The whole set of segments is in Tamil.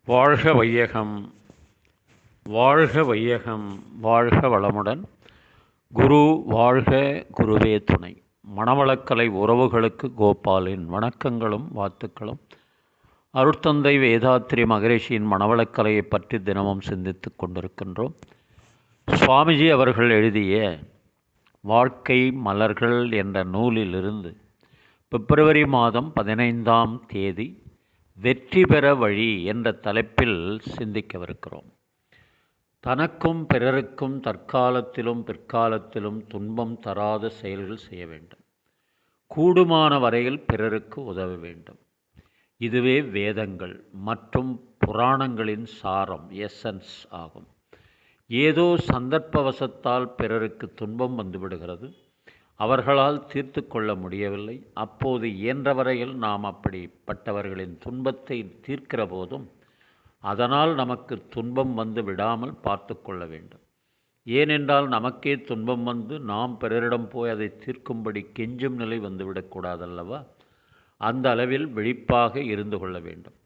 வாழ்க வையகம், வாழ்க வையகம், வாழ்க வளமுடன். குரு வாழ்க, குருவே துணை. மனவளக்கலை உறவுகளுக்கு கோபாலின் வணக்கங்களும் வாழ்த்துக்களும். அருட்தந்தை வேதாத்திரி மகரிஷியின் மனவளக்கலையை பற்றி தினமும் சிந்தித்து கொண்டிருக்கின்றோம். சுவாமிஜி அவர்கள் எழுதிய வாழ்க்கை மலர்கள் என்ற நூலிலிருந்து பிப்ரவரி மாதம் 15ஆம் தேதி வெற்றி பெற வழி என்ற தலைப்பில் சிந்திக்கவிருக்கிறோம். தனக்கும் பிறருக்கும் தற்காலத்திலும் பிற்காலத்திலும் துன்பம் தராத செயல்கள் செய்ய வேண்டும். கூடுமான வரையில் பிறருக்கு உதவ வேண்டும். இதுவே வேதங்கள் மற்றும் புராணங்களின் சாரம், எசன்ஸ் ஆகும். ஏதோ சந்தர்ப்பவசத்தால் பிறருக்கு துன்பம் வந்துவிடுகிறது, அவர்களால் தீர்த்து கொள்ள முடியவில்லை. அப்போது இயன்ற வரையில் நாம் அப்படிப்பட்டவர்களின் துன்பத்தை தீர்க்கிற போதும் அதனால் நமக்கு துன்பம் வந்து விடாமல் பார்த்து கொள்ள வேண்டும். ஏனென்றால் நமக்கே துன்பம் வந்து நாம் பிறரிடம் போய் அதை தீர்க்கும்படி கெஞ்சும் நிலை வந்துவிடக்கூடாதல்லவா? அந்த அளவில் விழிப்பாக இருந்து கொள்ள வேண்டும்.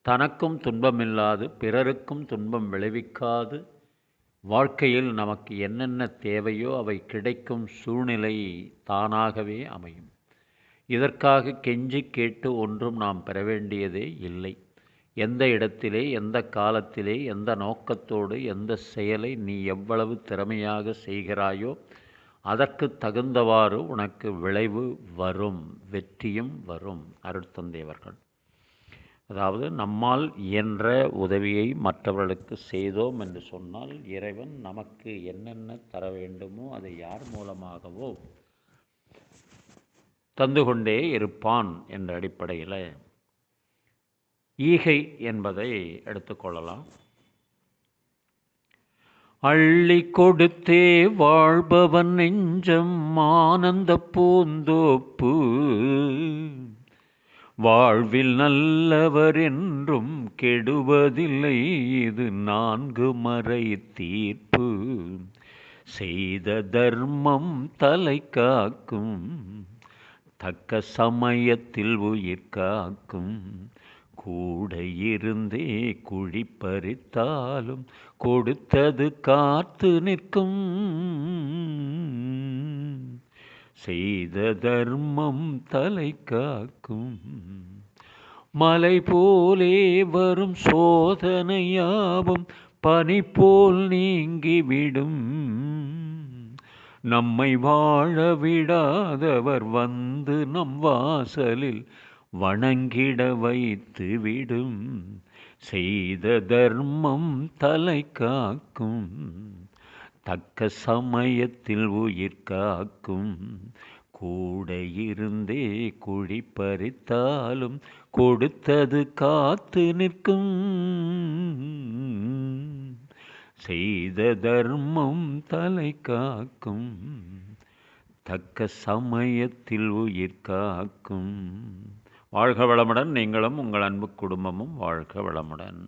தனக்கும் துன்பமில்லாது பிறருக்கும் துன்பம் விளைவிக்காது வாழ்க்கையில் நமக்கு என்னென்ன தேவையோ அவை கிடைக்கும் சூழ்நிலை தானாகவே அமையும். இதற்காக கெஞ்சி கேட்டு ஒன்றும் நாம் பெற வேண்டியதே இல்லை. எந்த இடத்திலே, எந்த காலத்திலே, எந்த நோக்கத்தோடு எந்த செயலை நீ எவ்வளவு திறமையாக செய்கிறாயோ அதற்கு தகுந்தவாறு உனக்கு விளைவு வரும், வெற்றியும் வரும். அருட்தந்தையவர்கள். அதாவது நம்மால் இயன்ற உதவியை மற்றவர்களுக்கு செய்தோம் என்று சொன்னால் இறைவன் நமக்கு என்னென்ன தர வேண்டுமோ அதை யார் மூலமாகவோ தந்து கொண்டே இருப்பான் என்ற அடிப்படையில் ஈகை என்பதை எடுத்துக்கொள்ளலாம். அள்ளி கொடுத்தே வாழ்பவன் நெஞ்சம் ஆனந்த பூந்தோப்பு, வாழ்வில் நல்லவர் என்றும் கெடுவதில்லை, இது 4 மறை தீர்ப்பு. செய்த தர்மம் தலை காக்கும், தக்க சமயத்தில் உயிர் காக்கும். கூட இருந்தே குழி பறித்தாலும் கொடுத்தது காத்து நிற்கும். செய்த தர்மம் தலை காக்கும். மலை போலே வரும் சோதனையாவும் பனி போல் நீங்கிவிடும். நம்மை வாழ விடாதவர் வந்து நம் வாசலில் வணங்கிட வைத்து விடும். செய்த தர்மம் தலை காக்கும், தக்க சமயத்தில் உயிர் காக்கும். கூட இருந்தே குழி பறித்தாலும் கொடுத்தது காத்து நிற்கும். செய்த தர்மம் தலை காக்கும், தக்க சமயத்தில் உயிர் காக்கும். வாழ்க வளமுடன். நீங்களும் உங்கள் அன்பு குடும்பமும் வாழ்க வளமுடன்.